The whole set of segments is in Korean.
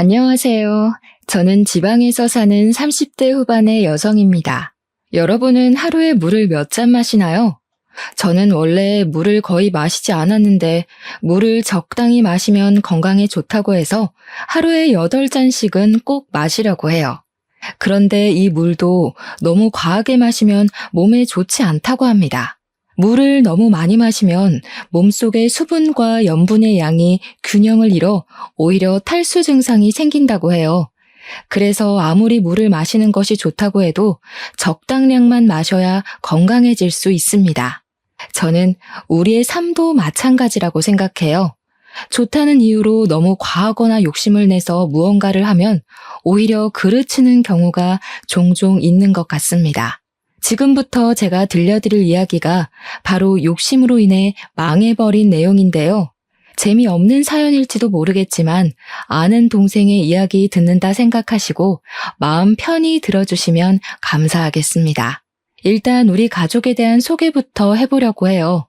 안녕하세요. 저는 지방에서 사는 30대 후반의 여성입니다. 여러분은 하루에 물을 몇 잔 마시나요? 저는 원래 물을 거의 마시지 않았는데 물을 적당히 마시면 건강에 좋다고 해서 하루에 8잔씩은 꼭 마시려고 해요. 그런데 이 물도 너무 과하게 마시면 몸에 좋지 않다고 합니다. 물을 너무 많이 마시면 몸속의 수분과 염분의 양이 균형을 잃어 오히려 탈수 증상이 생긴다고 해요. 그래서 아무리 물을 마시는 것이 좋다고 해도 적당량만 마셔야 건강해질 수 있습니다. 저는 우리의 삶도 마찬가지라고 생각해요. 좋다는 이유로 너무 과하거나 욕심을 내서 무언가를 하면 오히려 그르치는 경우가 종종 있는 것 같습니다. 지금부터 제가 들려드릴 이야기가 바로 욕심으로 인해 망해버린 내용인데요. 재미없는 사연일지도 모르겠지만 아는 동생의 이야기 듣는다 생각하시고 마음 편히 들어주시면 감사하겠습니다. 일단 우리 가족에 대한 소개부터 해보려고 해요.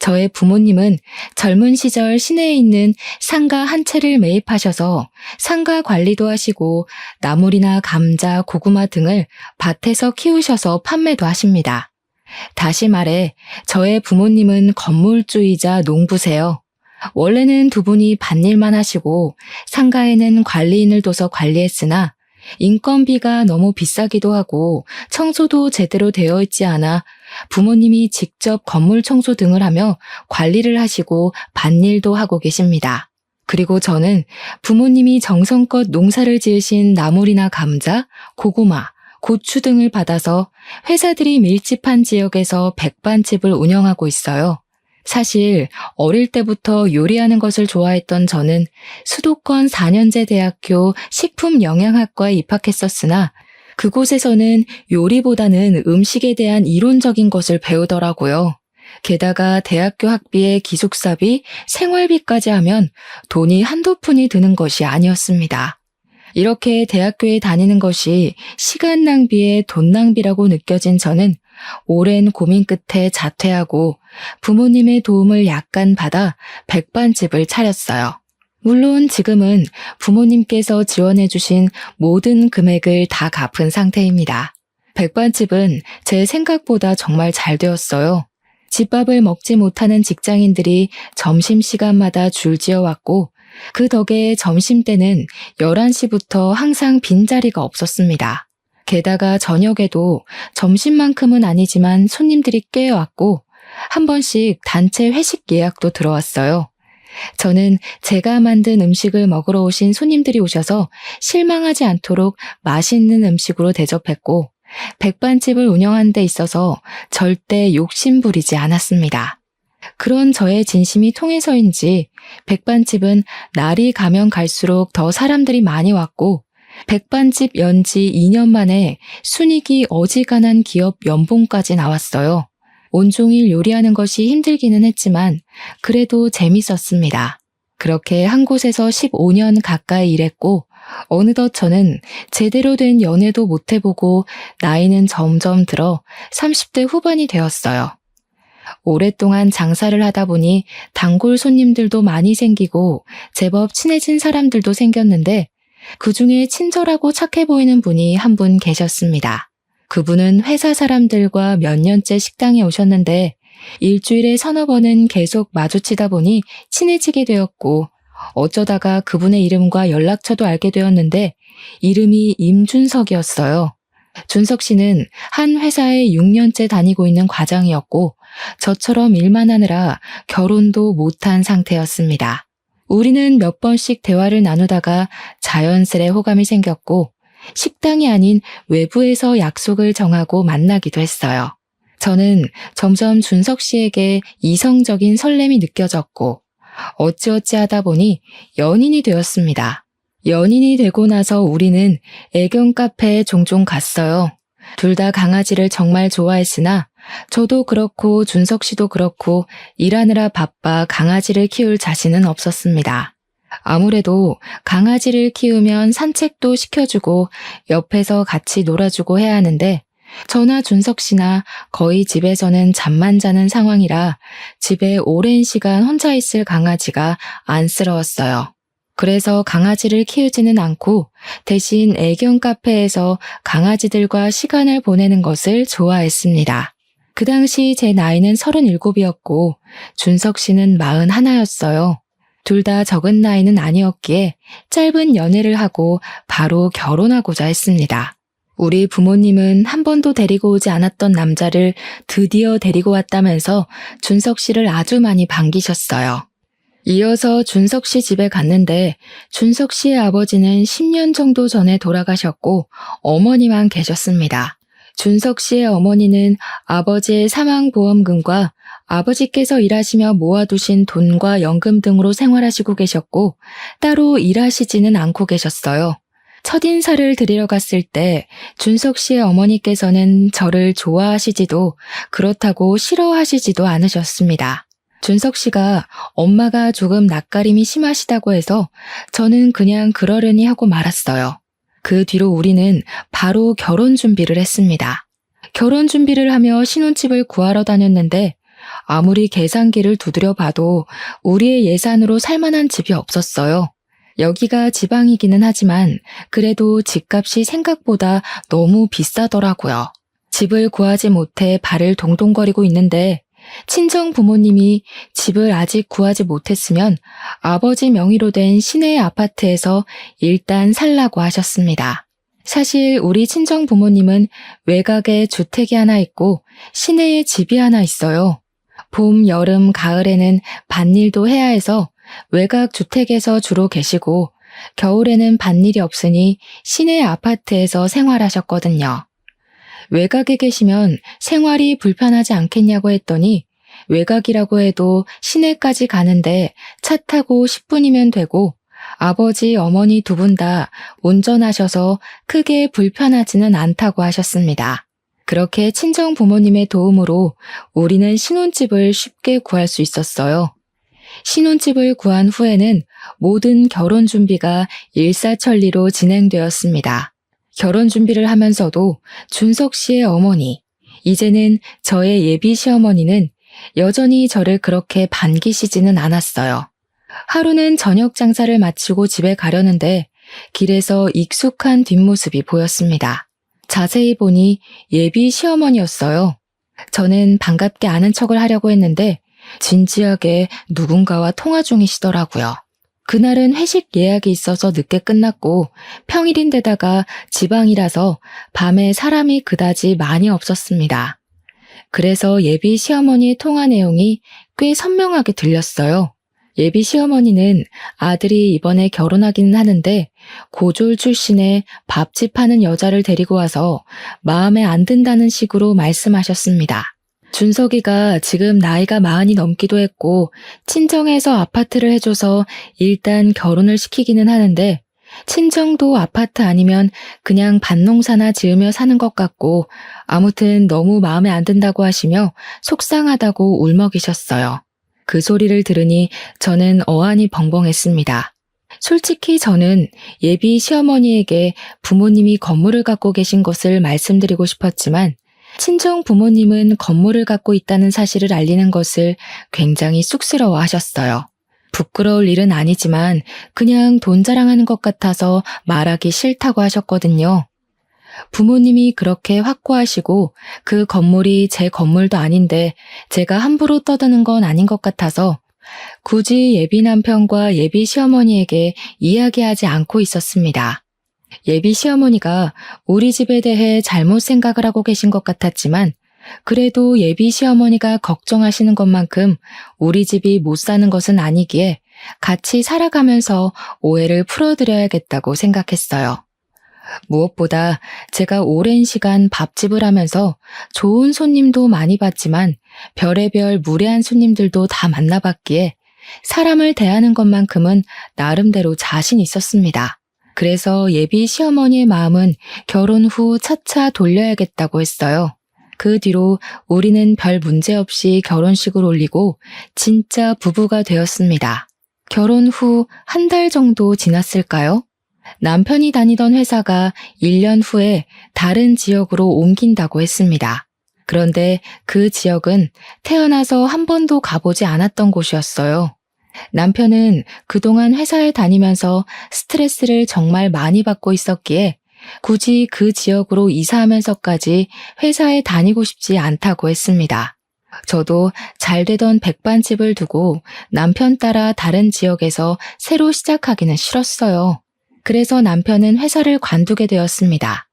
저의 부모님은 젊은 시절 시내에 있는 상가 한 채를 매입하셔서 상가 관리도 하시고 나물이나 감자, 고구마 등을 밭에서 키우셔서 판매도 하십니다. 다시 말해 저의 부모님은 건물주이자 농부세요. 원래는 두 분이 밭일만 하시고 상가에는 관리인을 둬서 관리했으나 인건비가 너무 비싸기도 하고 청소도 제대로 되어 있지 않아 부모님이 직접 건물 청소 등을 하며 관리를 하시고 밭일도 하고 계십니다. 그리고 저는 부모님이 정성껏 농사를 지으신 나물이나 감자, 고구마, 고추 등을 받아서 회사들이 밀집한 지역에서 백반집을 운영하고 있어요. 사실 어릴 때부터 요리하는 것을 좋아했던 저는 수도권 4년제 대학교 식품영양학과에 입학했었으나 그곳에서는 요리보다는 음식에 대한 이론적인 것을 배우더라고요. 게다가 대학교 학비에 기숙사비, 생활비까지 하면 돈이 한두 푼이 드는 것이 아니었습니다. 이렇게 대학교에 다니는 것이 시간 낭비에 돈 낭비라고 느껴진 저는 오랜 고민 끝에 자퇴하고 부모님의 도움을 약간 받아 백반집을 차렸어요. 물론 지금은 부모님께서 지원해주신 모든 금액을 다 갚은 상태입니다. 백반집은 제 생각보다 정말 잘 되었어요. 집밥을 먹지 못하는 직장인들이 점심시간마다 줄지어왔고 그 덕에 점심때는 11시부터 항상 빈자리가 없었습니다. 게다가 저녁에도 점심만큼은 아니지만 손님들이 꽤 왔고 한 번씩 단체 회식 예약도 들어왔어요. 저는 제가 만든 음식을 먹으러 오신 손님들이 오셔서 실망하지 않도록 맛있는 음식으로 대접했고 백반집을 운영하는 데 있어서 절대 욕심 부리지 않았습니다. 그런 저의 진심이 통해서인지 백반집은 날이 가면 갈수록 더 사람들이 많이 왔고 백반집 연지 2년 만에 순이익이 어지간한 기업 연봉까지 나왔어요. 온종일 요리하는 것이 힘들기는 했지만 그래도 재밌었습니다. 그렇게 한 곳에서 15년 가까이 일했고 어느덧 저는 제대로 된 연애도 못 해보고 나이는 점점 들어 30대 후반이 되었어요. 오랫동안 장사를 하다 보니 단골 손님들도 많이 생기고 제법 친해진 사람들도 생겼는데 그중에 친절하고 착해 보이는 분이 한 분 계셨습니다. 그분은 회사 사람들과 몇 년째 식당에 오셨는데 일주일에 서너 번은 계속 마주치다 보니 친해지게 되었고 어쩌다가 그분의 이름과 연락처도 알게 되었는데 이름이 임준석이었어요. 준석 씨는 한 회사에 6년째 다니고 있는 과장이었고 저처럼 일만 하느라 결혼도 못한 상태였습니다. 우리는 몇 번씩 대화를 나누다가 자연스레 호감이 생겼고 식당이 아닌 외부에서 약속을 정하고 만나기도 했어요. 저는 점점 준석 씨에게 이성적인 설렘이 느껴졌고 어찌어찌 하다 보니 연인이 되었습니다. 연인이 되고 나서 우리는 애견 카페에 종종 갔어요. 둘 다 강아지를 정말 좋아했으나 저도 그렇고 준석 씨도 그렇고 일하느라 바빠 강아지를 키울 자신은 없었습니다. 아무래도 강아지를 키우면 산책도 시켜주고 옆에서 같이 놀아주고 해야 하는데 저나 준석 씨나 거의 집에서는 잠만 자는 상황이라 집에 오랜 시간 혼자 있을 강아지가 안쓰러웠어요. 그래서 강아지를 키우지는 않고 대신 애견 카페에서 강아지들과 시간을 보내는 것을 좋아했습니다. 그 당시 제 나이는 37이었고 준석 씨는 41였어요. 둘 다 적은 나이는 아니었기에 짧은 연애를 하고 바로 결혼하고자 했습니다. 우리 부모님은 한 번도 데리고 오지 않았던 남자를 드디어 데리고 왔다면서 준석 씨를 아주 많이 반기셨어요. 이어서 준석 씨 집에 갔는데 준석 씨의 아버지는 10년 정도 전에 돌아가셨고 어머니만 계셨습니다. 준석 씨의 어머니는 아버지의 사망보험금과 아버지께서 일하시며 모아두신 돈과 연금 등으로 생활하시고 계셨고 따로 일하시지는 않고 계셨어요. 첫인사를 드리러 갔을 때 준석 씨의 어머니께서는 저를 좋아하시지도 그렇다고 싫어하시지도 않으셨습니다. 준석 씨가 엄마가 조금 낯가림이 심하시다고 해서 저는 그냥 그러려니 하고 말았어요. 그 뒤로 우리는 바로 결혼 준비를 했습니다. 결혼 준비를 하며 신혼집을 구하러 다녔는데 아무리 계산기를 두드려 봐도 우리의 예산으로 살만한 집이 없었어요. 여기가 지방이기는 하지만 그래도 집값이 생각보다 너무 비싸더라고요. 집을 구하지 못해 발을 동동거리고 있는데 친정 부모님이 집을 아직 구하지 못했으면 아버지 명의로 된 시내 아파트에서 일단 살라고 하셨습니다. 사실 우리 친정 부모님은 외곽에 주택이 하나 있고 시내에 집이 하나 있어요. 봄, 여름, 가을에는 밭일도 해야 해서 외곽 주택에서 주로 계시고 겨울에는 밭일이 없으니 시내 아파트에서 생활하셨거든요. 외곽에 계시면 생활이 불편하지 않겠냐고 했더니 외곽이라고 해도 시내까지 가는데 차 타고 10분이면 되고 아버지, 어머니 두 분 다 운전하셔서 크게 불편하지는 않다고 하셨습니다. 그렇게 친정 부모님의 도움으로 우리는 신혼집을 쉽게 구할 수 있었어요. 신혼집을 구한 후에는 모든 결혼 준비가 일사천리로 진행되었습니다. 결혼 준비를 하면서도 준석 씨의 어머니, 이제는 저의 예비 시어머니는 여전히 저를 그렇게 반기시지는 않았어요. 하루는 저녁 장사를 마치고 집에 가려는데 길에서 익숙한 뒷모습이 보였습니다. 자세히 보니 예비 시어머니였어요. 저는 반갑게 아는 척을 하려고 했는데 진지하게 누군가와 통화 중이시더라고요. 그날은 회식 예약이 있어서 늦게 끝났고 평일인데다가 지방이라서 밤에 사람이 그다지 많이 없었습니다. 그래서 예비 시어머니의 통화 내용이 꽤 선명하게 들렸어요. 예비 시어머니는 아들이 이번에 결혼하기는 하는데 고졸 출신의 밥집 하는 여자를 데리고 와서 마음에 안 든다는 식으로 말씀하셨습니다. 준석이가 지금 나이가 40이 넘기도 했고 친정에서 아파트를 해줘서 일단 결혼을 시키기는 하는데 친정도 아파트 아니면 그냥 밭농사나 지으며 사는 것 같고 아무튼 너무 마음에 안 든다고 하시며 속상하다고 울먹이셨어요. 그 소리를 들으니 저는 어안이 벙벙했습니다. 솔직히 저는 예비 시어머니에게 부모님이 건물을 갖고 계신 것을 말씀드리고 싶었지만 친정 부모님은 건물을 갖고 있다는 사실을 알리는 것을 굉장히 쑥스러워 하셨어요. 부끄러울 일은 아니지만 그냥 돈 자랑하는 것 같아서 말하기 싫다고 하셨거든요. 부모님이 그렇게 확고하시고 그 건물이 제 건물도 아닌데 제가 함부로 떠드는 건 아닌 것 같아서 굳이 예비 남편과 예비 시어머니에게 이야기하지 않고 있었습니다. 예비 시어머니가 우리 집에 대해 잘못 생각을 하고 계신 것 같았지만 그래도 예비 시어머니가 걱정하시는 것만큼 우리 집이 못 사는 것은 아니기에 같이 살아가면서 오해를 풀어드려야겠다고 생각했어요. 무엇보다 제가 오랜 시간 밥집을 하면서 좋은 손님도 많이 봤지만 별의별 무례한 손님들도 다 만나봤기에 사람을 대하는 것만큼은 나름대로 자신 있었습니다. 그래서 예비 시어머니의 마음은 결혼 후 차차 돌려야겠다고 했어요. 그 뒤로 우리는 별 문제 없이 결혼식을 올리고 진짜 부부가 되었습니다. 결혼 후 한 달 정도 지났을까요? 남편이 다니던 회사가 1년 후에 다른 지역으로 옮긴다고 했습니다. 그런데 그 지역은 태어나서 한 번도 가보지 않았던 곳이었어요. 남편은 그동안 회사에 다니면서 스트레스를 정말 많이 받고 있었기에 굳이 그 지역으로 이사하면서까지 회사에 다니고 싶지 않다고 했습니다. 저도 잘 되던 백반집을 두고 남편 따라 다른 지역에서 새로 시작하기는 싫었어요. 그래서 남편은 회사를 관두게 되었습니다.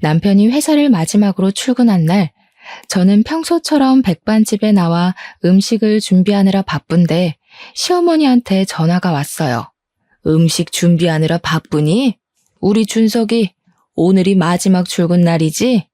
남편이 회사를 마지막으로 출근한 날, 저는 평소처럼 백반집에 나와 음식을 준비하느라 바쁜데 시어머니한테 전화가 왔어요. 음식 준비하느라 바쁘니? 우리 준석이 오늘이 마지막 출근 날이지?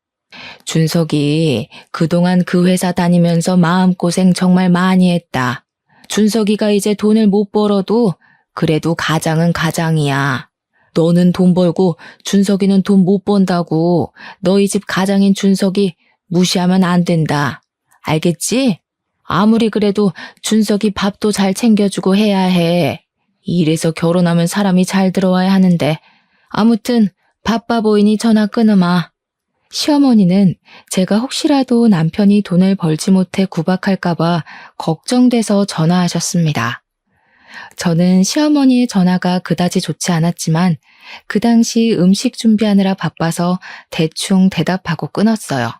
준석이 그동안 그 회사 다니면서 마음고생 정말 많이 했다. 준석이가 이제 돈을 못 벌어도 그래도 가장은 가장이야. 너는 돈 벌고 준석이는 돈 못 번다고 너희 집 가장인 준석이 무시하면 안 된다. 알겠지? 아무리 그래도 준석이 밥도 잘 챙겨주고 해야 해. 이래서 결혼하면 사람이 잘 들어와야 하는데 아무튼 바빠 보이니 전화 끊으마. 시어머니는 제가 혹시라도 남편이 돈을 벌지 못해 구박할까봐 걱정돼서 전화하셨습니다. 저는 시어머니의 전화가 그다지 좋지 않았지만 그 당시 음식 준비하느라 바빠서 대충 대답하고 끊었어요.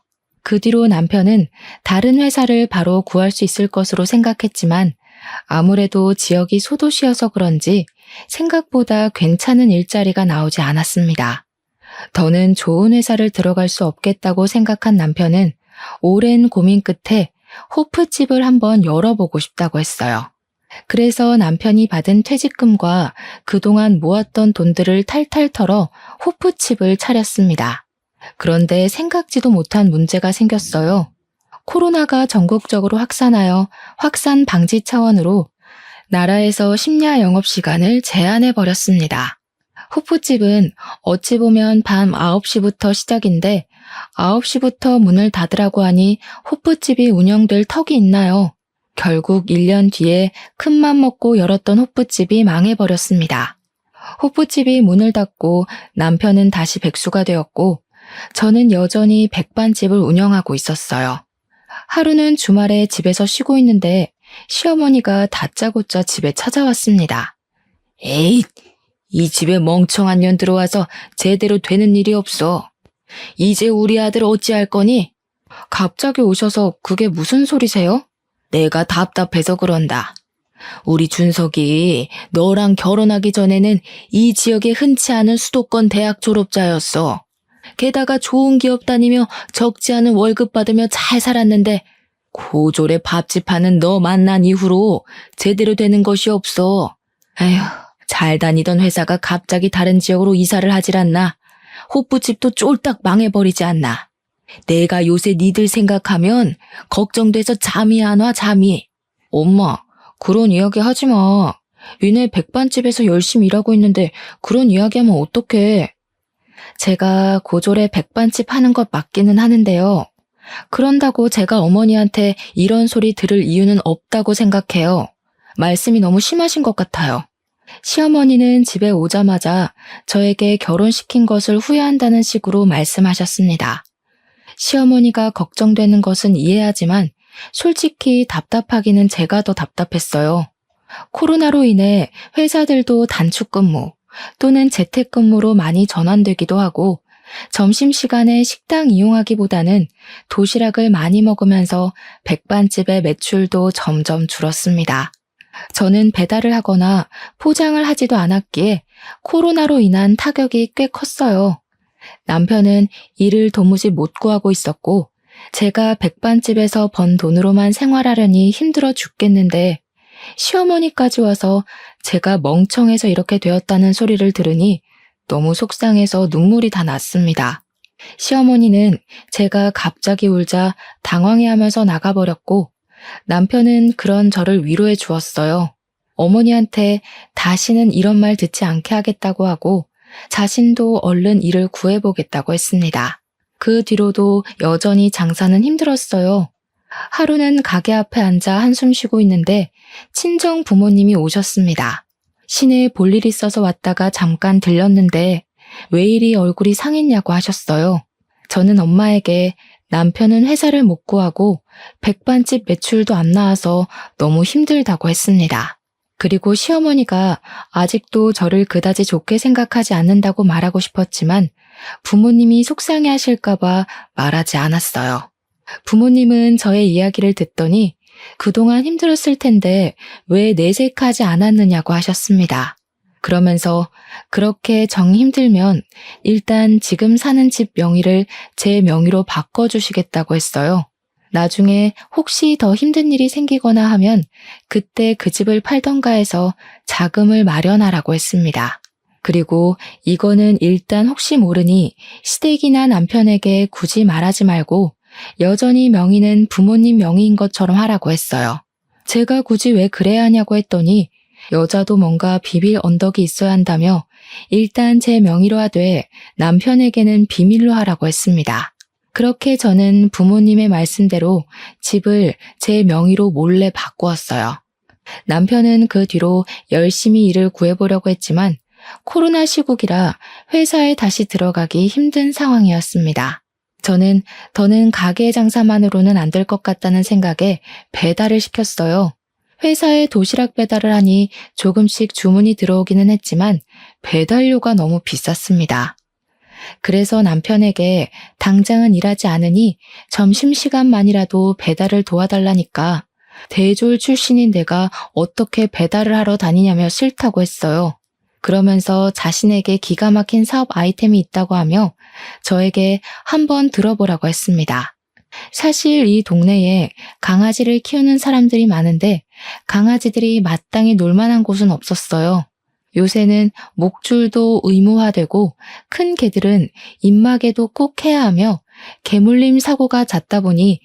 그 뒤로 남편은 다른 회사를 바로 구할 수 있을 것으로 생각했지만 아무래도 지역이 소도시여서 그런지 생각보다 괜찮은 일자리가 나오지 않았습니다. 더는 좋은 회사를 들어갈 수 없겠다고 생각한 남편은 오랜 고민 끝에 호프집을 한번 열어보고 싶다고 했어요. 그래서 남편이 받은 퇴직금과 그동안 모았던 돈들을 탈탈 털어 호프집을 차렸습니다. 그런데 생각지도 못한 문제가 생겼어요. 코로나가 전국적으로 확산하여 확산 방지 차원으로 나라에서 심야 영업시간을 제한해버렸습니다. 호프집은 어찌 보면 밤 9시부터 시작인데 9시부터 문을 닫으라고 하니 호프집이 운영될 턱이 있나요? 결국 1년 뒤에 큰맘 먹고 열었던 호프집이 망해버렸습니다. 호프집이 문을 닫고 남편은 다시 백수가 되었고 저는 여전히 백반집을 운영하고 있었어요. 하루는 주말에 집에서 쉬고 있는데 시어머니가 다짜고짜 집에 찾아왔습니다. 에이, 이 집에 멍청한 년 들어와서 제대로 되는 일이 없어. 이제 우리 아들 어찌할 거니? 갑자기 오셔서 그게 무슨 소리세요? 내가 답답해서 그런다. 우리 준석이 너랑 결혼하기 전에는 이 지역에 흔치 않은 수도권 대학 졸업자였어. 게다가 좋은 기업 다니며 적지 않은 월급 받으며 잘 살았는데 고졸에 밥집 하는 너 만난 이후로 제대로 되는 것이 없어. 에휴, 잘 다니던 회사가 갑자기 다른 지역으로 이사를 하질 않나. 호프집도 쫄딱 망해버리지 않나. 내가 요새 니들 생각하면 걱정돼서 잠이 안 와, 잠이. 엄마, 그런 이야기 하지 마. 니네 백반집에서 열심히 일하고 있는데 그런 이야기하면 어떡해. 제가 고졸에 백반집 하는 것 맞기는 하는데요. 그런다고 제가 어머니한테 이런 소리 들을 이유는 없다고 생각해요. 말씀이 너무 심하신 것 같아요. 시어머니는 집에 오자마자 저에게 결혼시킨 것을 후회한다는 식으로 말씀하셨습니다. 시어머니가 걱정되는 것은 이해하지만 솔직히 답답하기는 제가 더 답답했어요. 코로나로 인해 회사들도 단축근무 또는 재택근무로 많이 전환되기도 하고 점심시간에 식당 이용하기보다는 도시락을 많이 먹으면서 백반집의 매출도 점점 줄었습니다. 저는 배달을 하거나 포장을 하지도 않았기에 코로나로 인한 타격이 꽤 컸어요. 남편은 일을 도무지 못 구하고 있었고 제가 백반집에서 번 돈으로만 생활하려니 힘들어 죽겠는데 시어머니까지 와서 제가 멍청해서 이렇게 되었다는 소리를 들으니 너무 속상해서 눈물이 다 났습니다. 시어머니는 제가 갑자기 울자 당황해하면서 나가버렸고 남편은 그런 저를 위로해 주었어요. 어머니한테 다시는 이런 말 듣지 않게 하겠다고 하고 자신도 얼른 일을 구해보겠다고 했습니다. 그 뒤로도 여전히 장사는 힘들었어요. 하루는 가게 앞에 앉아 한숨 쉬고 있는데 친정 부모님이 오셨습니다. 시내에 볼 일 있어서 왔다가 잠깐 들렸는데 왜 이리 얼굴이 상했냐고 하셨어요. 저는 엄마에게 남편은 회사를 못 구하고 백반집 매출도 안 나와서 너무 힘들다고 했습니다. 그리고 시어머니가 아직도 저를 그다지 좋게 생각하지 않는다고 말하고 싶었지만 부모님이 속상해 하실까봐 말하지 않았어요. 부모님은 저의 이야기를 듣더니 그동안 힘들었을 텐데 왜 내색하지 않았느냐고 하셨습니다. 그러면서 그렇게 정 힘들면 일단 지금 사는 집 명의를 제 명의로 바꿔주시겠다고 했어요. 나중에 혹시 더 힘든 일이 생기거나 하면 그때 그 집을 팔던가 해서 자금을 마련하라고 했습니다. 그리고 이거는 일단 혹시 모르니 시댁이나 남편에게 굳이 말하지 말고 여전히 명의는 부모님 명의인 것처럼 하라고 했어요. 제가 굳이 왜 그래야 하냐고 했더니 여자도 뭔가 비빌 언덕이 있어야 한다며 일단 제 명의로 하되 남편에게는 비밀로 하라고 했습니다. 그렇게 저는 부모님의 말씀대로 집을 제 명의로 몰래 바꾸었어요. 남편은 그 뒤로 열심히 일을 구해보려고 했지만 코로나 시국이라 회사에 다시 들어가기 힘든 상황이었습니다. 저는 더는 가게 장사만으로는 안 될 것 같다는 생각에 배달을 시켰어요. 회사에 도시락 배달을 하니 조금씩 주문이 들어오기는 했지만 배달료가 너무 비쌌습니다. 그래서 남편에게 당장은 일하지 않으니 점심시간만이라도 배달을 도와달라니까 대졸 출신인 내가 어떻게 배달을 하러 다니냐며 싫다고 했어요. 그러면서 자신에게 기가 막힌 사업 아이템이 있다고 하며 저에게 한번 들어보라고 했습니다. 사실 이 동네에 강아지를 키우는 사람들이 많은데 강아지들이 마땅히 놀만한 곳은 없었어요. 요새는 목줄도 의무화되고 큰 개들은 입마개도 꼭 해야 하며 개물림 사고가 잦다 보니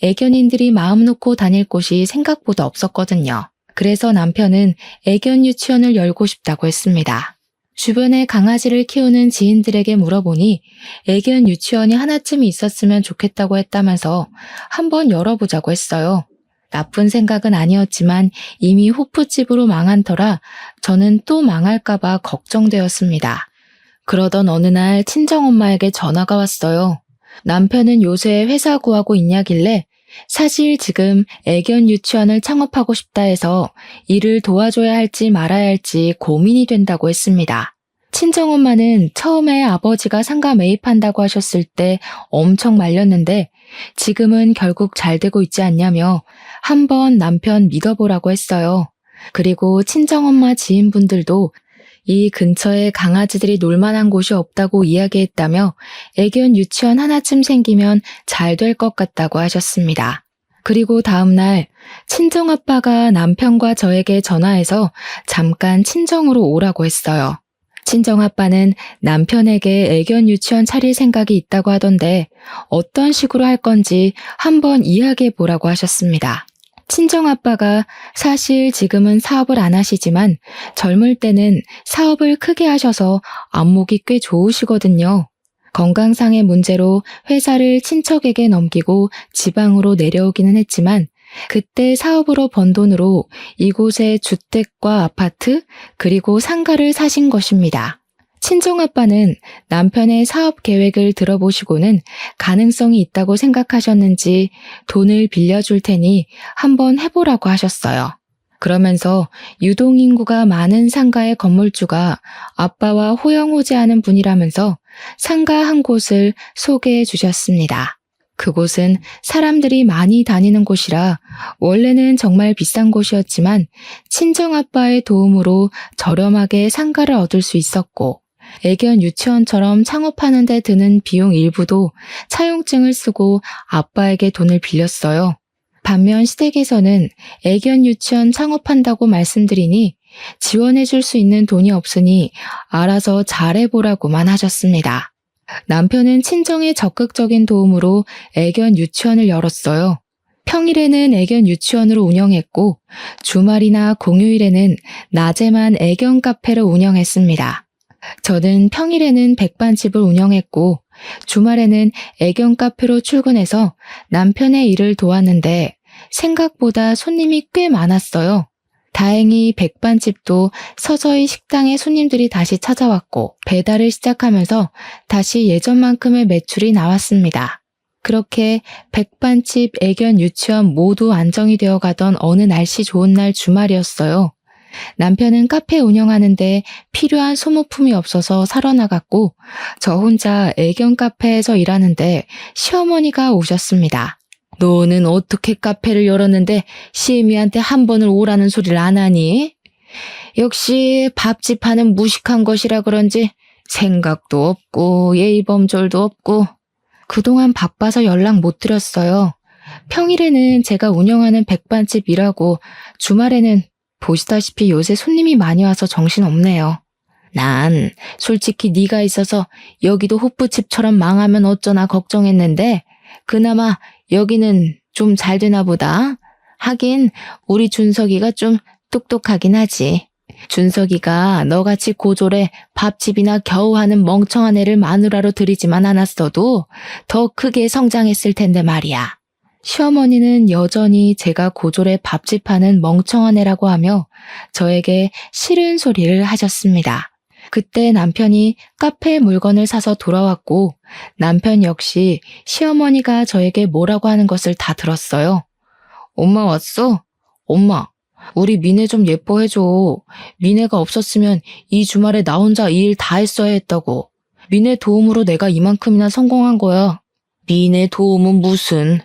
애견인들이 마음 놓고 다닐 곳이 생각보다 없었거든요. 그래서 남편은 애견 유치원을 열고 싶다고 했습니다. 주변에 강아지를 키우는 지인들에게 물어보니 애견 유치원이 하나쯤 있었으면 좋겠다고 했다면서 한번 열어보자고 했어요. 나쁜 생각은 아니었지만 이미 호프집으로 망한 터라 저는 또 망할까봐 걱정되었습니다. 그러던 어느 날 친정엄마에게 전화가 왔어요. 남편은 요새 회사 구하고 있냐길래 사실 지금 애견 유치원을 창업하고 싶다 해서 일을 도와줘야 할지 말아야 할지 고민이 된다고 했습니다. 친정엄마는 처음에 아버지가 상가 매입한다고 하셨을 때 엄청 말렸는데 지금은 결국 잘 되고 있지 않냐며 한번 남편 믿어보라고 했어요. 그리고 친정엄마 지인분들도 이 근처에 강아지들이 놀만한 곳이 없다고 이야기했다며 애견 유치원 하나쯤 생기면 잘 될 것 같다고 하셨습니다. 그리고 다음날 친정아빠가 남편과 저에게 전화해서 잠깐 친정으로 오라고 했어요. 친정아빠는 남편에게 애견 유치원 차릴 생각이 있다고 하던데 어떤 식으로 할 건지 한번 이야기해 보라고 하셨습니다. 친정아빠가 사실 지금은 사업을 안 하시지만 젊을 때는 사업을 크게 하셔서 안목이 꽤 좋으시거든요. 건강상의 문제로 회사를 친척에게 넘기고 지방으로 내려오기는 했지만 그때 사업으로 번 돈으로 이곳에 주택과 아파트 그리고 상가를 사신 것입니다. 친정아빠는 남편의 사업 계획을 들어보시고는 가능성이 있다고 생각하셨는지 돈을 빌려줄 테니 한번 해보라고 하셨어요. 그러면서 유동인구가 많은 상가의 건물주가 아빠와 호영호재하는 분이라면서 상가 한 곳을 소개해 주셨습니다. 그곳은 사람들이 많이 다니는 곳이라 원래는 정말 비싼 곳이었지만 친정아빠의 도움으로 저렴하게 상가를 얻을 수 있었고 애견 유치원처럼 창업하는 데 드는 비용 일부도 차용증을 쓰고 아빠에게 돈을 빌렸어요. 반면 시댁에서는 애견 유치원 창업한다고 말씀드리니 지원해줄 수 있는 돈이 없으니 알아서 잘해보라고만 하셨습니다. 남편은 친정의 적극적인 도움으로 애견 유치원을 열었어요. 평일에는 애견 유치원으로 운영했고 주말이나 공휴일에는 낮에만 애견 카페를 운영했습니다. 저는 평일에는 백반집을 운영했고 주말에는 애견 카페로 출근해서 남편의 일을 도왔는데 생각보다 손님이 꽤 많았어요. 다행히 백반집도 서서히 식당에 손님들이 다시 찾아왔고 배달을 시작하면서 다시 예전만큼의 매출이 나왔습니다. 그렇게 백반집, 애견 유치원 모두 안정이 되어 가던 어느 날씨 좋은 날 주말이었어요. 남편은 카페 운영하는데 필요한 소모품이 없어서 사러 나갔고, 저 혼자 애견 카페에서 일하는데 시어머니가 오셨습니다. 너는 어떻게 카페를 열었는데 시애미한테 한 번을 오라는 소리를 안 하니? 역시 밥집 하는 무식한 것이라 그런지 생각도 없고 예의범절도 없고. 그동안 바빠서 연락 못 드렸어요. 평일에는 제가 운영하는 백반집 일하고 주말에는 보시다시피 요새 손님이 많이 와서 정신없네요. 난 솔직히 네가 있어서 여기도 호프집처럼 망하면 어쩌나 걱정했는데 그나마 여기는 좀 잘 되나 보다. 하긴 우리 준석이가 좀 똑똑하긴 하지. 준석이가 너같이 고졸에 밥집이나 겨우 하는 멍청한 애를 마누라로 들이지만 않았어도 더 크게 성장했을 텐데 말이야. 시어머니는 여전히 제가 고졸에 밥집 하는 멍청한 애라고 하며 저에게 싫은 소리를 하셨습니다. 그때 남편이 카페 물건을 사서 돌아왔고 남편 역시 시어머니가 저에게 뭐라고 하는 것을 다 들었어요. 엄마 왔어? 엄마, 우리 미네 좀 예뻐해줘. 미네가 없었으면 이 주말에 나 혼자 이 일 다 했어야 했다고. 미네 도움으로 내가 이만큼이나 성공한 거야. 미네 도움은 무슨.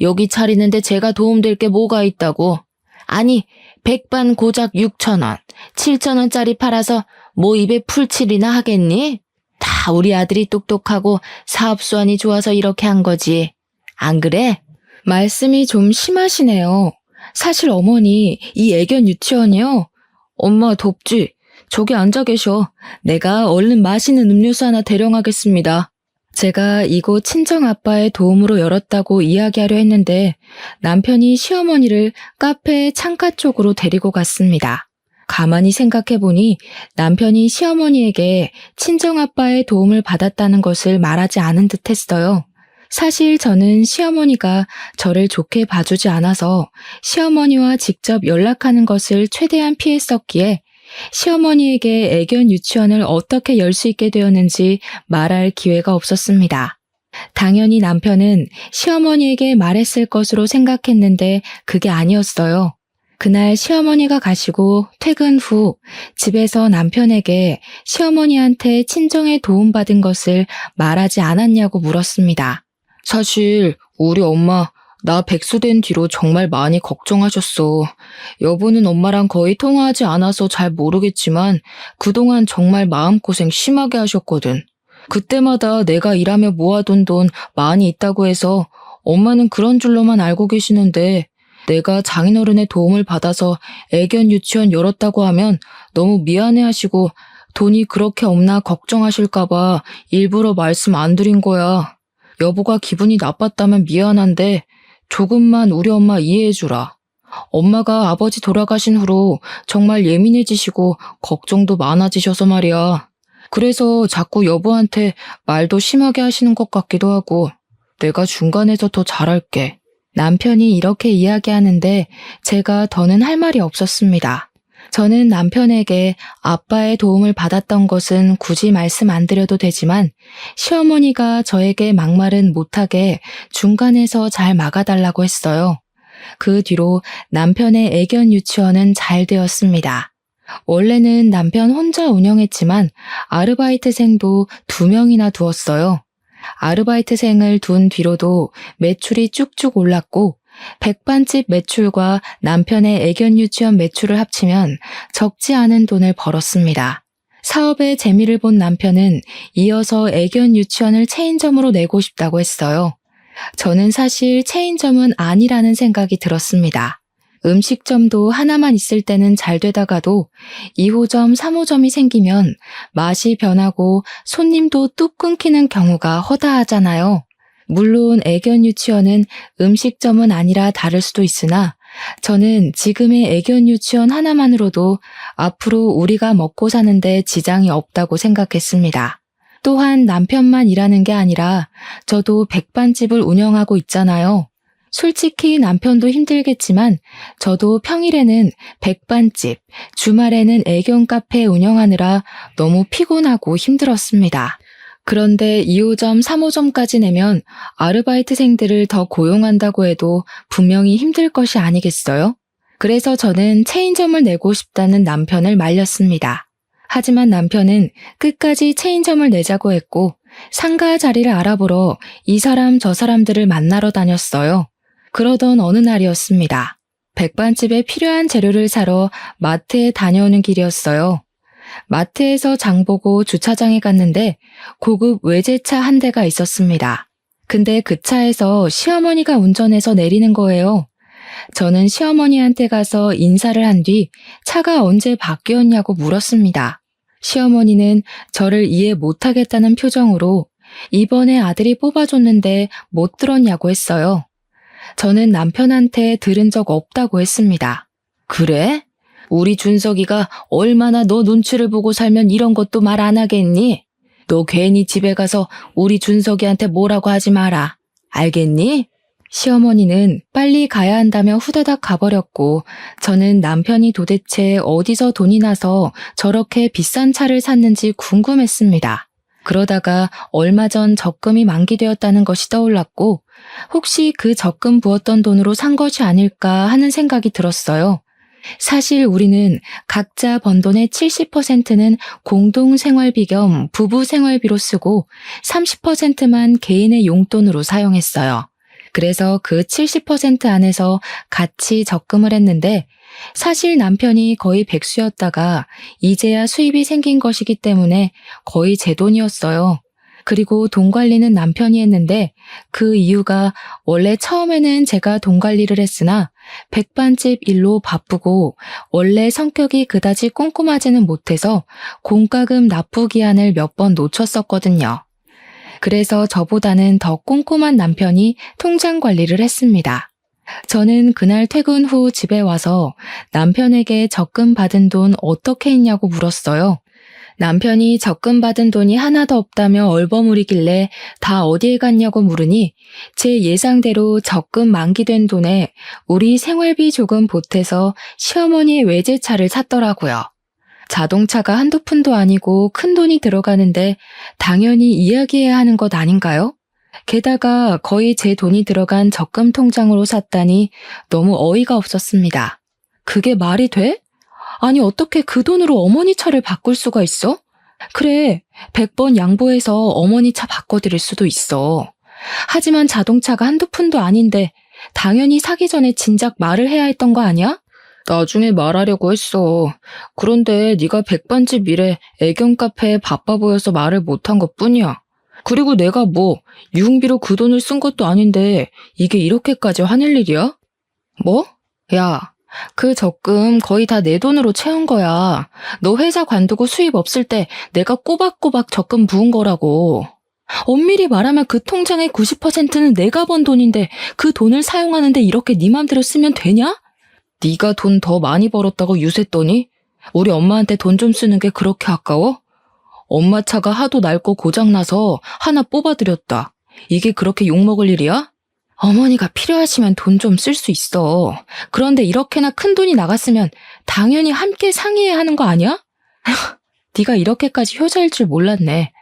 여기 차리는데 제가 도움될 게 뭐가 있다고. 아니, 백반 고작 6,000원, 7,000원짜리 팔아서 뭐 입에 풀칠이나 하겠니? 다 우리 아들이 똑똑하고 사업수완이 좋아서 이렇게 한 거지. 안 그래? 말씀이 좀 심하시네요. 사실 어머니, 이 애견 유치원이요. 엄마 덥지? 저기 앉아 계셔. 내가 얼른 마시는 음료수 하나 대령하겠습니다. 제가 이곳 친정아빠의 도움으로 열었다고 이야기하려 했는데 남편이 시어머니를 카페 창가 쪽으로 데리고 갔습니다. 가만히 생각해보니 남편이 시어머니에게 친정아빠의 도움을 받았다는 것을 말하지 않은 듯 했어요. 사실 저는 시어머니가 저를 좋게 봐주지 않아서 시어머니와 직접 연락하는 것을 최대한 피했었기에 시어머니에게 애견 유치원을 어떻게 열 수 있게 되었는지 말할 기회가 없었습니다. 당연히 남편은 시어머니에게 말했을 것으로 생각했는데 그게 아니었어요. 그날 시어머니가 가시고 퇴근 후 집에서 남편에게 시어머니한테 친정에 도움받은 것을 말하지 않았냐고 물었습니다. 사실 우리 엄마 나 백수된 뒤로 정말 많이 걱정하셨어. 여보는 엄마랑 거의 통화하지 않아서 잘 모르겠지만 그동안 정말 마음고생 심하게 하셨거든. 그때마다 내가 일하며 모아둔 돈 많이 있다고 해서 엄마는 그런 줄로만 알고 계시는데 내가 장인어른의 도움을 받아서 애견 유치원 열었다고 하면 너무 미안해하시고 돈이 그렇게 없나 걱정하실까봐 일부러 말씀 안 드린 거야. 여보가 기분이 나빴다면 미안한데 조금만 우리 엄마 이해해주라. 엄마가 아버지 돌아가신 후로 정말 예민해지시고 걱정도 많아지셔서 말이야. 그래서 자꾸 여보한테 말도 심하게 하시는 것 같기도 하고 내가 중간에서 더 잘할게. 남편이 이렇게 이야기하는데 제가 더는 할 말이 없었습니다. 저는 남편에게 아빠의 도움을 받았던 것은 굳이 말씀 안 드려도 되지만 시어머니가 저에게 막말은 못하게 중간에서 잘 막아달라고 했어요. 그 뒤로 남편의 애견 유치원은 잘 되었습니다. 원래는 남편 혼자 운영했지만 아르바이트생도 2명이나 두었어요. 아르바이트생을 둔 뒤로도 매출이 쭉쭉 올랐고 백반집 매출과 남편의 애견 유치원 매출을 합치면 적지 않은 돈을 벌었습니다. 사업의 재미를 본 남편은 이어서 애견 유치원을 체인점으로 내고 싶다고 했어요. 저는 사실 체인점은 아니라는 생각이 들었습니다. 음식점도 하나만 있을 때는 잘 되다가도 2호점, 3호점이 생기면 맛이 변하고 손님도 뚝 끊기는 경우가 허다하잖아요. 물론 애견 유치원은 음식점은 아니라 다를 수도 있으나 저는 지금의 애견 유치원 하나만으로도 앞으로 우리가 먹고 사는데 지장이 없다고 생각했습니다. 또한 남편만 일하는 게 아니라 저도 백반집을 운영하고 있잖아요. 솔직히 남편도 힘들겠지만 저도 평일에는 백반집, 주말에는 애견 카페 운영하느라 너무 피곤하고 힘들었습니다. 그런데 2호점, 3호점까지 내면 아르바이트생들을 더 고용한다고 해도 분명히 힘들 것이 아니겠어요? 그래서 저는 체인점을 내고 싶다는 남편을 말렸습니다. 하지만 남편은 끝까지 체인점을 내자고 했고 상가 자리를 알아보러 이 사람 저 사람들을 만나러 다녔어요. 그러던 어느 날이었습니다. 백반집에 필요한 재료를 사러 마트에 다녀오는 길이었어요. 마트에서 장보고 주차장에 갔는데 고급 외제차 한 대가 있었습니다. 근데 그 차에서 시어머니가 운전해서 내리는 거예요. 저는 시어머니한테 가서 인사를 한 뒤 차가 언제 바뀌었냐고 물었습니다. 시어머니는 저를 이해 못하겠다는 표정으로 이번에 아들이 뽑아줬는데 못 들었냐고 했어요. 저는 남편한테 들은 적 없다고 했습니다. 그래? 우리 준석이가 얼마나 너 눈치를 보고 살면 이런 것도 말 안 하겠니? 너 괜히 집에 가서 우리 준석이한테 뭐라고 하지 마라. 알겠니? 시어머니는 빨리 가야 한다며 후다닥 가버렸고 저는 남편이 도대체 어디서 돈이 나서 저렇게 비싼 차를 샀는지 궁금했습니다. 그러다가 얼마 전 적금이 만기되었다는 것이 떠올랐고 혹시 그 적금 부었던 돈으로 산 것이 아닐까 하는 생각이 들었어요. 사실 우리는 각자 번 돈의 70%는 공동생활비 겸 부부생활비로 쓰고 30%만 개인의 용돈으로 사용했어요. 그래서 그 70% 안에서 같이 적금을 했는데 사실 남편이 거의 백수였다가 이제야 수입이 생긴 것이기 때문에 거의 제 돈이었어요. 그리고 돈 관리는 남편이 했는데 그 이유가 원래 처음에는 제가 돈 관리를 했으나 백반집 일로 바쁘고 원래 성격이 그다지 꼼꼼하지는 못해서 공과금 납부 기한을 몇 번 놓쳤었거든요. 그래서 저보다는 더 꼼꼼한 남편이 통장 관리를 했습니다. 저는 그날 퇴근 후 집에 와서 남편에게 적금 받은 돈 어떻게 했냐고 물었어요. 남편이 적금 받은 돈이 하나도 없다며 얼버무리길래 다 어디에 갔냐고 물으니 제 예상대로 적금 만기된 돈에 우리 생활비 조금 보태서 시어머니의 외제차를 샀더라고요. 자동차가 한두 푼도 아니고 큰 돈이 들어가는데 당연히 이야기해야 하는 것 아닌가요? 게다가 거의 제 돈이 들어간 적금 통장으로 샀다니 너무 어이가 없었습니다. 그게 말이 돼? 아니 어떻게 그 돈으로 어머니 차를 바꿀 수가 있어? 그래, 100번 양보해서 어머니 차 바꿔드릴 수도 있어. 하지만 자동차가 한두 푼도 아닌데 당연히 사기 전에 진작 말을 해야 했던 거 아니야? 나중에 말하려고 했어. 그런데 네가 백반집 일에 애견 카페에 바빠 보여서 말을 못한 것뿐이야. 그리고 내가 뭐 유흥비로 그 돈을 쓴 것도 아닌데 이게 이렇게까지 화낼 일이야? 뭐? 야, 그 적금 거의 다 내 돈으로 채운 거야. 너 회사 관두고 수입 없을 때 내가 꼬박꼬박 적금 부은 거라고. 엄밀히 말하면 그 통장의 90%는 내가 번 돈인데 그 돈을 사용하는데 이렇게 네 맘대로 쓰면 되냐? 네가 돈 더 많이 벌었다고 유세했더니 우리 엄마한테 돈 좀 쓰는 게 그렇게 아까워? 엄마 차가 하도 낡고 고장나서 하나 뽑아드렸다. 이게 그렇게 욕먹을 일이야? 어머니가 필요하시면 돈 좀 쓸 수 있어. 그런데 이렇게나 큰 돈이 나갔으면 당연히 함께 상의해야 하는 거 아니야? 네가 이렇게까지 효자일 줄 몰랐네.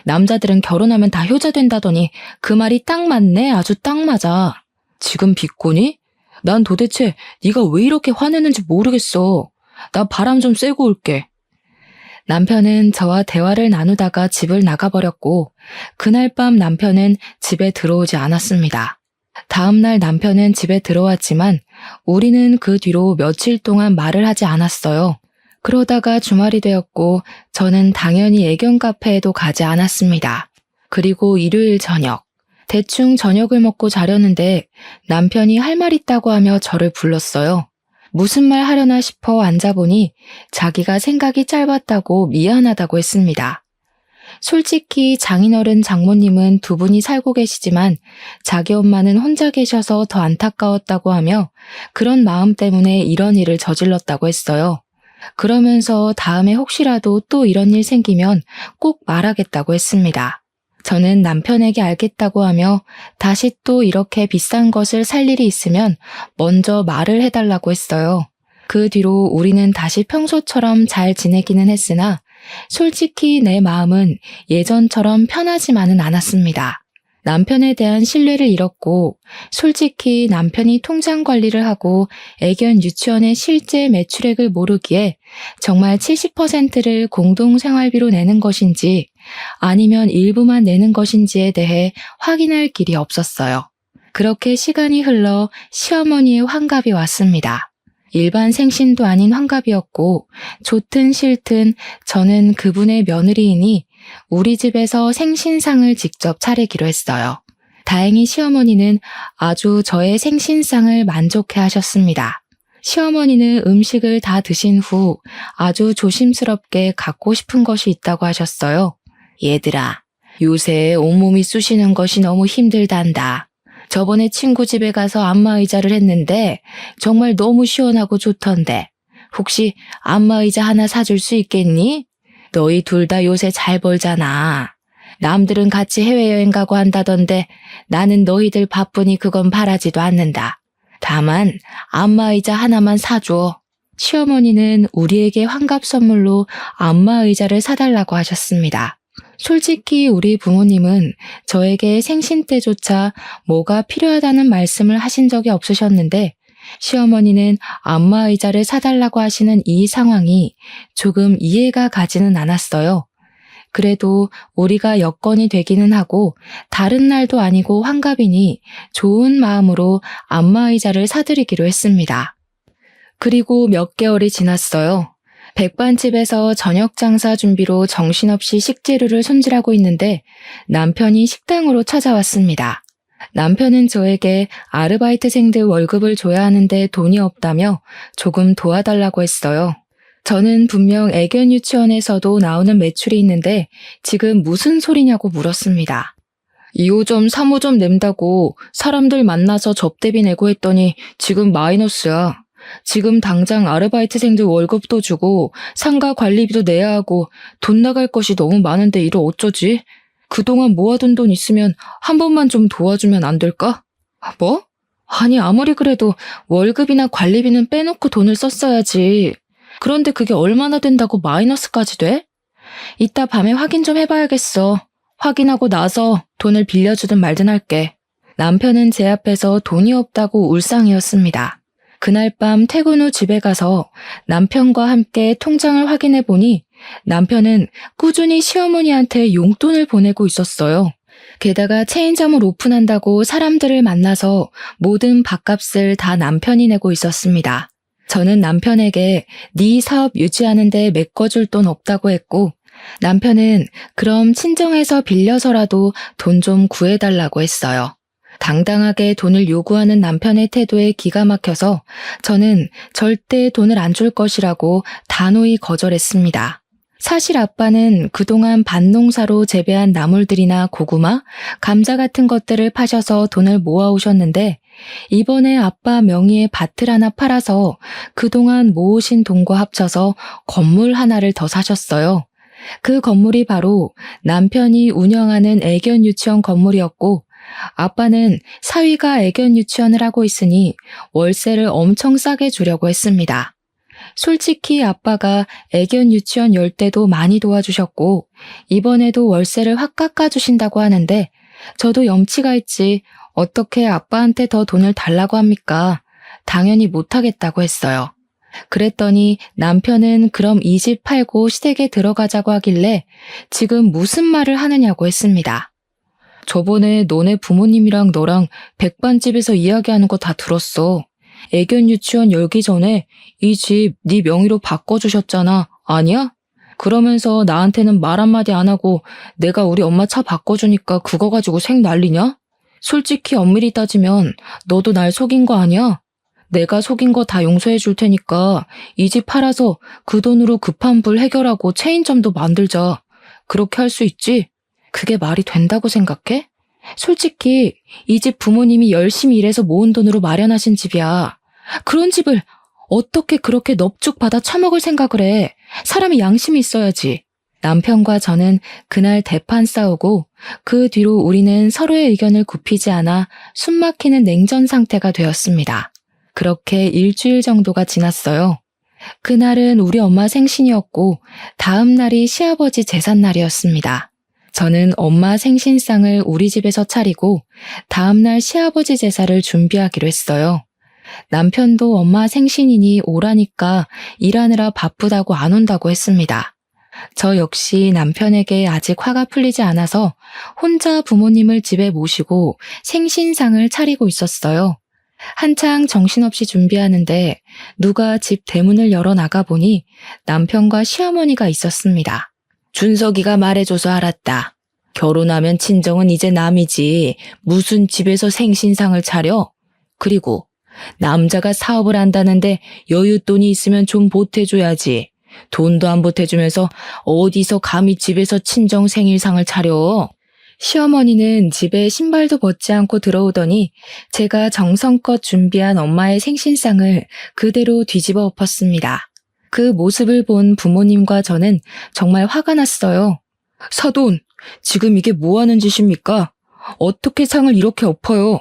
남자들은 결혼하면 다 효자 된다더니 그 말이 딱 맞네. 아주 딱 맞아. 지금 비꼬니? 난 도대체 네가 왜 이렇게 화내는지 모르겠어. 나 바람 좀 쐬고 올게. 남편은 저와 대화를 나누다가 집을 나가버렸고 그날 밤 남편은 집에 들어오지 않았습니다. 다음날 남편은 집에 들어왔지만 우리는 그 뒤로 며칠 동안 말을 하지 않았어요. 그러다가 주말이 되었고 저는 당연히 애견 카페에도 가지 않았습니다. 그리고 일요일 저녁. 대충 저녁을 먹고 자려는데 남편이 할 말 있다고 하며 저를 불렀어요. 무슨 말 하려나 싶어 앉아보니 자기가 생각이 짧았다고 미안하다고 했습니다. 솔직히 장인어른 장모님은 두 분이 살고 계시지만 자기 엄마는 혼자 계셔서 더 안타까웠다고 하며 그런 마음 때문에 이런 일을 저질렀다고 했어요. 그러면서 다음에 혹시라도 또 이런 일 생기면 꼭 말하겠다고 했습니다. 저는 남편에게 알겠다고 하며 다시 또 이렇게 비싼 것을 살 일이 있으면 먼저 말을 해달라고 했어요. 그 뒤로 우리는 다시 평소처럼 잘 지내기는 했으나 솔직히 내 마음은 예전처럼 편하지만은 않았습니다. 남편에 대한 신뢰를 잃었고, 솔직히 남편이 통장 관리를 하고 애견 유치원의 실제 매출액을 모르기에 정말 70%를 공동생활비로 내는 것인지 아니면 일부만 내는 것인지에 대해 확인할 길이 없었어요. 그렇게 시간이 흘러 시어머니의 환갑이 왔습니다. 일반 생신도 아닌 환갑이었고, 좋든 싫든 저는 그분의 며느리이니 우리 집에서 생신상을 직접 차리기로 했어요. 다행히 시어머니는 아주 저의 생신상을 만족해 하셨습니다. 시어머니는 음식을 다 드신 후 아주 조심스럽게 갖고 싶은 것이 있다고 하셨어요. 얘들아, 요새 온몸이 쑤시는 것이 너무 힘들단다. 저번에 친구 집에 가서 안마의자를 했는데 정말 너무 시원하고 좋던데 혹시 안마의자 하나 사줄 수 있겠니? 너희 둘 다 요새 잘 벌잖아. 남들은 같이 해외여행 가고 한다던데 나는 너희들 바쁘니 그건 바라지도 않는다. 다만 안마의자 하나만 사줘. 시어머니는 우리에게 환갑 선물로 안마의자를 사달라고 하셨습니다. 솔직히 우리 부모님은 저에게 생신 때조차 뭐가 필요하다는 말씀을 하신 적이 없으셨는데 시어머니는 안마의자를 사달라고 하시는 이 상황이 조금 이해가 가지는 않았어요. 그래도 우리가 여건이 되기는 하고 다른 날도 아니고 환갑이니 좋은 마음으로 안마의자를 사드리기로 했습니다. 그리고 몇 개월이 지났어요. 백반집에서 저녁 장사 준비로 정신없이 식재료를 손질하고 있는데 남편이 식당으로 찾아왔습니다. 남편은 저에게 아르바이트생들 월급을 줘야 하는데 돈이 없다며 조금 도와달라고 했어요. 저는 분명 애견 유치원에서도 나오는 매출이 있는데 지금 무슨 소리냐고 물었습니다. 2호점, 3호점 낸다고 사람들 만나서 접대비 내고 했더니 지금 마이너스야. 지금 당장 아르바이트생들 월급도 주고 상가 관리비도 내야 하고 돈 나갈 것이 너무 많은데 이를 어쩌지? 그동안 모아둔 돈 있으면 한 번만 좀 도와주면 안 될까? 뭐? 아니 아무리 그래도 월급이나 관리비는 빼놓고 돈을 썼어야지. 그런데 그게 얼마나 된다고 마이너스까지 돼? 이따 밤에 확인 좀 해봐야겠어. 확인하고 나서 돈을 빌려주든 말든 할게. 남편은 제 앞에서 돈이 없다고 울상이었습니다. 그날 밤 퇴근 후 집에 가서 남편과 함께 통장을 확인해 보니 남편은 꾸준히 시어머니한테 용돈을 보내고 있었어요. 게다가 체인점을 오픈한다고 사람들을 만나서 모든 밥값을 다 남편이 내고 있었습니다. 저는 남편에게 네 사업 유지하는데 메꿔줄 돈 없다고 했고 남편은 그럼 친정에서 빌려서라도 돈 좀 구해달라고 했어요. 당당하게 돈을 요구하는 남편의 태도에 기가 막혀서 저는 절대 돈을 안 줄 것이라고 단호히 거절했습니다. 사실 아빠는 그동안 밭농사로 재배한 나물들이나 고구마, 감자 같은 것들을 파셔서 돈을 모아오셨는데 이번에 아빠 명의의 밭을 하나 팔아서 그동안 모으신 돈과 합쳐서 건물 하나를 더 사셨어요. 그 건물이 바로 남편이 운영하는 애견 유치원 건물이었고 아빠는 사위가 애견 유치원을 하고 있으니 월세를 엄청 싸게 주려고 했습니다. 솔직히 아빠가 애견 유치원 열 때도 많이 도와주셨고 이번에도 월세를 확 깎아주신다고 하는데 저도 염치가 있지 어떻게 아빠한테 더 돈을 달라고 합니까? 당연히 못하겠다고 했어요. 그랬더니 남편은 그럼 이 집 팔고 시댁에 들어가자고 하길래 지금 무슨 말을 하느냐고 했습니다. 저번에 너네 부모님이랑 너랑 백반집에서 이야기하는 거 다 들었어. 애견 유치원 열기 전에 이 집 네 명의로 바꿔주셨잖아. 아니야? 그러면서 나한테는 말 한마디 안 하고 내가 우리 엄마 차 바꿔주니까 그거 가지고 생 난리냐? 솔직히 엄밀히 따지면 너도 날 속인 거 아니야? 내가 속인 거 다 용서해 줄 테니까 이 집 팔아서 그 돈으로 급한 불 해결하고 체인점도 만들자. 그렇게 할 수 있지? 그게 말이 된다고 생각해? 솔직히 이 집 부모님이 열심히 일해서 모은 돈으로 마련하신 집이야. 그런 집을 어떻게 그렇게 넙죽 받아 처먹을 생각을 해? 사람이 양심이 있어야지. 남편과 저는 그날 대판 싸우고 그 뒤로 우리는 서로의 의견을 굽히지 않아 숨막히는 냉전 상태가 되었습니다. 그렇게 일주일 정도가 지났어요. 그날은 우리 엄마 생신이었고 다음 날이 시아버지 제삿날이었습니다. 저는 엄마 생신상을 우리 집에서 차리고 다음날 시아버지 제사를 준비하기로 했어요. 남편도 엄마 생신이니 오라니까 일하느라 바쁘다고 안 온다고 했습니다. 저 역시 남편에게 아직 화가 풀리지 않아서 혼자 부모님을 집에 모시고 생신상을 차리고 있었어요. 한창 정신없이 준비하는데 누가 집 대문을 열어 나가보니 남편과 시어머니가 있었습니다. 준석이가 말해줘서 알았다. 결혼하면 친정은 이제 남이지 무슨 집에서 생신상을 차려? 그리고 남자가 사업을 한다는데 여윳돈이 있으면 좀 보태줘야지. 돈도 안 보태주면서 어디서 감히 집에서 친정 생일상을 차려? 시어머니는 집에 신발도 벗지 않고 들어오더니 제가 정성껏 준비한 엄마의 생신상을 그대로 뒤집어 엎었습니다. 그 모습을 본 부모님과 저는 정말 화가 났어요. 사돈, 지금 이게 뭐 하는 짓입니까? 어떻게 상을 이렇게 엎어요?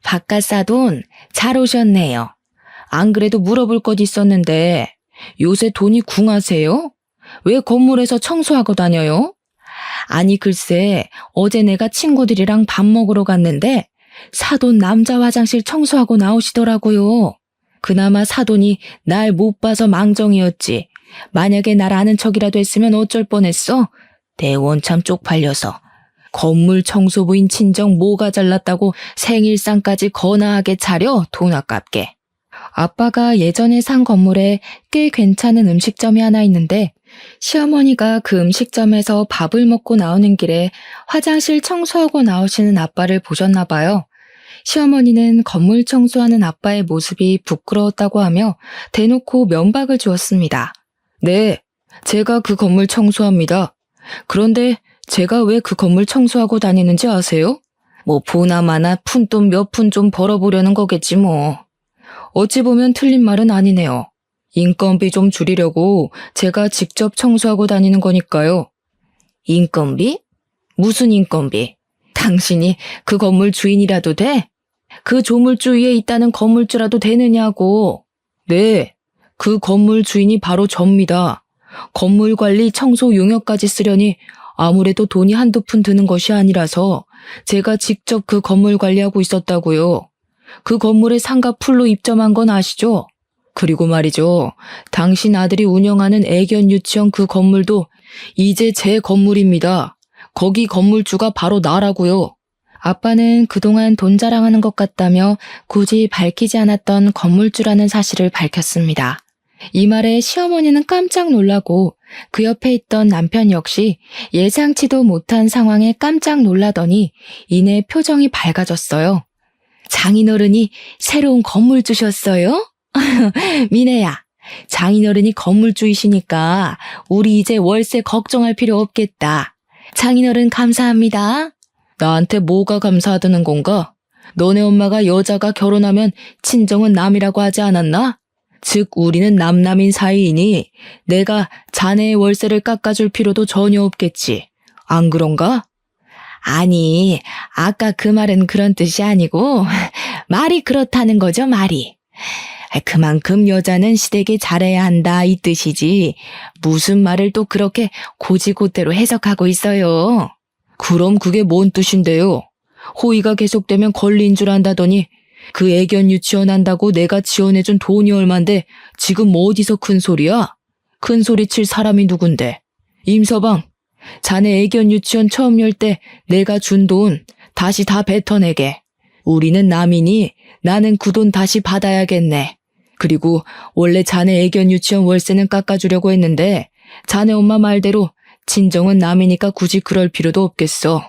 바깥 사돈, 잘 오셨네요. 안 그래도 물어볼 것 있었는데 요새 돈이 궁하세요? 왜 건물에서 청소하고 다녀요? 아니 글쎄 어제 내가 친구들이랑 밥 먹으러 갔는데 사돈 남자 화장실 청소하고 나오시더라고요. 그나마 사돈이 날 못 봐서 망정이었지. 만약에 날 아는 척이라도 했으면 어쩔 뻔했어? 내 원참 쪽팔려서. 건물 청소부인 친정 뭐가 잘났다고 생일상까지 거나하게 차려 돈 아깝게. 아빠가 예전에 산 건물에 꽤 괜찮은 음식점이 하나 있는데 시어머니가 그 음식점에서 밥을 먹고 나오는 길에 화장실 청소하고 나오시는 아빠를 보셨나 봐요. 시어머니는 건물 청소하는 아빠의 모습이 부끄러웠다고 하며 대놓고 면박을 주었습니다. 네, 제가 그 건물 청소합니다. 그런데 제가 왜 그 건물 청소하고 다니는지 아세요? 뭐 보나마나 푼돈 몇 푼 좀 벌어보려는 거겠지 뭐. 어찌 보면 틀린 말은 아니네요. 인건비 좀 줄이려고 제가 직접 청소하고 다니는 거니까요. 인건비? 무슨 인건비? 당신이 그 건물 주인이라도 돼? 그 조물주 위에 있다는 건물주라도 되느냐고. 네, 그 건물 주인이 바로 접니다. 건물 관리 청소 용역까지 쓰려니 아무래도 돈이 한두 푼 드는 것이 아니라서 제가 직접 그 건물 관리하고 있었다고요. 그 건물에 상가 풀로 입점한 건 아시죠? 그리고 말이죠. 당신 아들이 운영하는 애견 유치원 그 건물도 이제 제 건물입니다. 거기 건물주가 바로 나라고요. 아빠는 그동안 돈 자랑하는 것 같다며 굳이 밝히지 않았던 건물주라는 사실을 밝혔습니다. 이 말에 시어머니는 깜짝 놀라고 그 옆에 있던 남편 역시 예상치도 못한 상황에 깜짝 놀라더니 이내 표정이 밝아졌어요. 장인어른이 새로운 건물주셨어요? 미네야, 장인어른이 건물주이시니까 우리 이제 월세 걱정할 필요 없겠다. 장인어른 감사합니다. 나한테 뭐가 감사하다는 건가? 너네 엄마가 여자가 결혼하면 친정은 남이라고 하지 않았나? 즉 우리는 남남인 사이이니 내가 자네의 월세를 깎아줄 필요도 전혀 없겠지. 안 그런가? 아니, 아까 그 말은 그런 뜻이 아니고 말이 그렇다는 거죠, 말이. 그만큼 여자는 시댁에 잘해야 한다 이 뜻이지 무슨 말을 또 그렇게 고지고대로 해석하고 있어요. 그럼 그게 뭔 뜻인데요? 호의가 계속되면 권리인 줄 안다더니 그 애견 유치원 한다고 내가 지원해준 돈이 얼만데 지금 뭐 어디서 큰 소리야? 큰 소리 칠 사람이 누군데? 임서방, 자네 애견 유치원 처음 열 때 내가 준 돈 다시 다 뱉어내게. 우리는 남이니 나는 그 돈 다시 받아야겠네. 그리고 원래 자네 애견 유치원 월세는 깎아주려고 했는데 자네 엄마 말대로 친정은 남이니까 굳이 그럴 필요도 없겠어.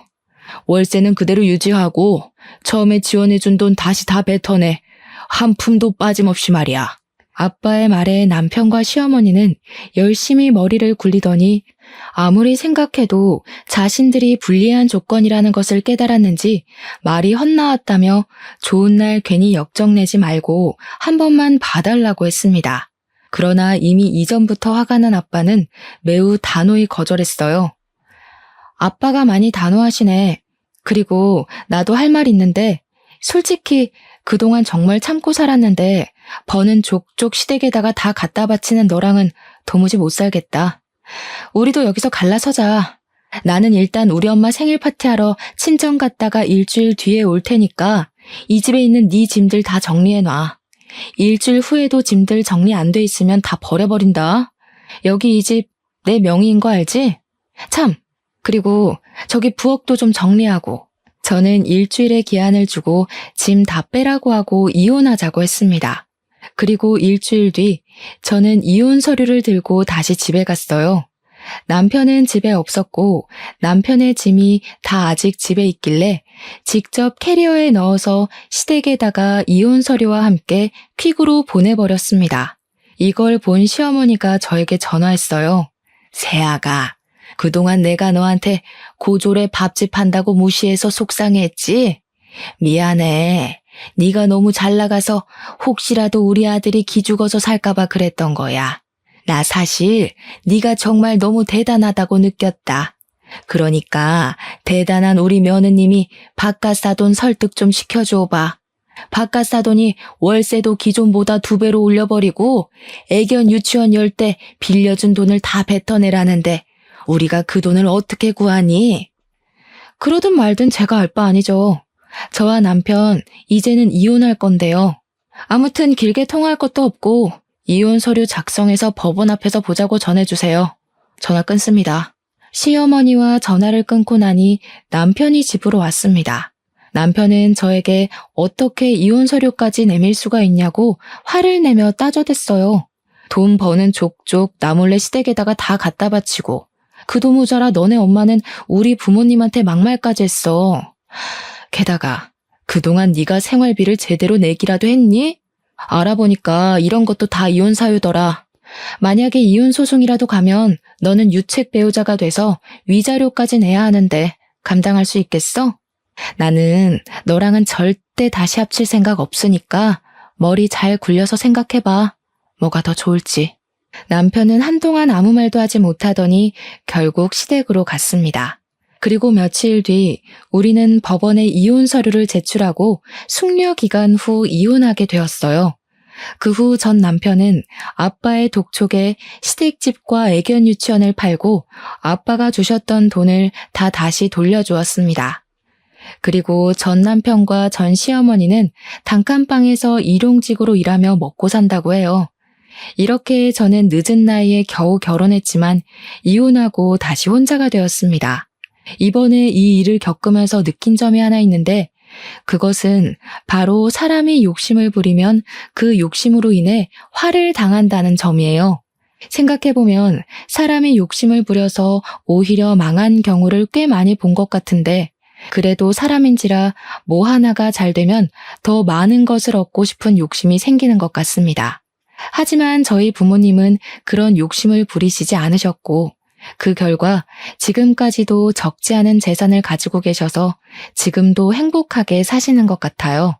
월세는 그대로 유지하고 처음에 지원해준 돈 다시 다 뱉어내. 한 푼도 빠짐없이 말이야. 아빠의 말에 남편과 시어머니는 열심히 머리를 굴리더니 아무리 생각해도 자신들이 불리한 조건이라는 것을 깨달았는지 말이 헛나왔다며 좋은 날 괜히 역정내지 말고 한 번만 봐달라고 했습니다. 그러나 이미 이전부터 화가 난 아빠는 매우 단호히 거절했어요. 아빠가 많이 단호하시네. 그리고 나도 할 말 있는데 솔직히 그동안 정말 참고 살았는데 버는 족족 시댁에다가 다 갖다 바치는 너랑은 도무지 못 살겠다. 우리도 여기서 갈라서자. 나는 일단 우리 엄마 생일 파티하러 친정 갔다가 일주일 뒤에 올 테니까 이 집에 있는 네 짐들 다 정리해놔. 일주일 후에도 짐들 정리 안 돼 있으면 다 버려버린다. 여기 이 집 내 명의인 거 알지? 참, 그리고 저기 부엌도 좀 정리하고. 저는 일주일의 기한을 주고 짐 다 빼라고 하고 이혼하자고 했습니다. 그리고 일주일 뒤 저는 이혼 서류를 들고 다시 집에 갔어요. 남편은 집에 없었고 남편의 짐이 다 아직 집에 있길래 직접 캐리어에 넣어서 시댁에다가 이혼 서류와 함께 퀵으로 보내버렸습니다. 이걸 본 시어머니가 저에게 전화했어요. 세아가, 그동안 내가 너한테 고졸에 밥집 한다고 무시해서 속상해했지? 미안해. 네가 너무 잘 나가서 혹시라도 우리 아들이 기죽어서 살까봐 그랬던 거야. 나 사실 네가 정말 너무 대단하다고 느꼈다. 그러니까 대단한 우리 며느님이 바깥 사돈 설득 좀 시켜줘봐. 바깥 사돈이 월세도 기존보다 2배로 올려버리고 애견 유치원 열 때 빌려준 돈을 다 뱉어내라는데 우리가 그 돈을 어떻게 구하니? 그러든 말든 제가 알 바 아니죠. 저와 남편 이제는 이혼할 건데요. 아무튼 길게 통화할 것도 없고 이혼 서류 작성해서 법원 앞에서 보자고 전해주세요. 전화 끊습니다. 시어머니와 전화를 끊고 나니 남편이 집으로 왔습니다. 남편은 저에게 어떻게 이혼 서류까지 내밀 수가 있냐고 화를 내며 따져댔어요. 돈 버는 족족 나 몰래 시댁에다가 다 갖다 바치고 그 돈 모자라 너네 엄마는 우리 부모님한테 막말까지 했어. 게다가 그동안 네가 생활비를 제대로 내기라도 했니? 알아보니까 이런 것도 다 이혼 사유더라. 만약에 이혼 소송이라도 가면 너는 유책 배우자가 돼서 위자료까지 내야 하는데 감당할 수 있겠어? 나는 너랑은 절대 다시 합칠 생각 없으니까 머리 잘 굴려서 생각해봐. 뭐가 더 좋을지. 남편은 한동안 아무 말도 하지 못하더니 결국 시댁으로 갔습니다. 그리고 며칠 뒤 우리는 법원에 이혼 서류를 제출하고 숙려 기간 후 이혼하게 되었어요. 그 후 전 남편은 아빠의 독촉에 시댁집과 애견 유치원을 팔고 아빠가 주셨던 돈을 다 다시 돌려주었습니다. 그리고 전 남편과 전 시어머니는 단칸방에서 일용직으로 일하며 먹고 산다고 해요. 이렇게 저는 늦은 나이에 겨우 결혼했지만 이혼하고 다시 혼자가 되었습니다. 이번에 이 일을 겪으면서 느낀 점이 하나 있는데 그것은 바로 사람이 욕심을 부리면 그 욕심으로 인해 화를 당한다는 점이에요. 생각해보면 사람이 욕심을 부려서 오히려 망한 경우를 꽤 많이 본 것 같은데 그래도 사람인지라 뭐 하나가 잘 되면 더 많은 것을 얻고 싶은 욕심이 생기는 것 같습니다. 하지만 저희 부모님은 그런 욕심을 부리시지 않으셨고 그 결과 지금까지도 적지 않은 재산을 가지고 계셔서 지금도 행복하게 사시는 것 같아요.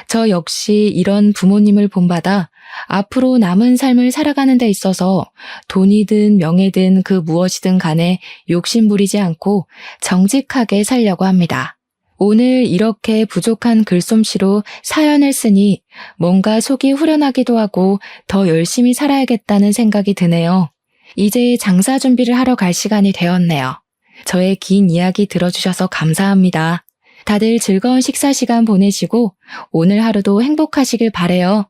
저 역시 이런 부모님을 본받아 앞으로 남은 삶을 살아가는 데 있어서 돈이든 명예든 그 무엇이든 간에 욕심 부리지 않고 정직하게 살려고 합니다. 오늘 이렇게 부족한 글솜씨로 사연을 쓰니 뭔가 속이 후련하기도 하고 더 열심히 살아야겠다는 생각이 드네요. 이제 장사 준비를 하러 갈 시간이 되었네요. 저의 긴 이야기 들어주셔서 감사합니다. 다들 즐거운 식사 시간 보내시고 오늘 하루도 행복하시길 바래요.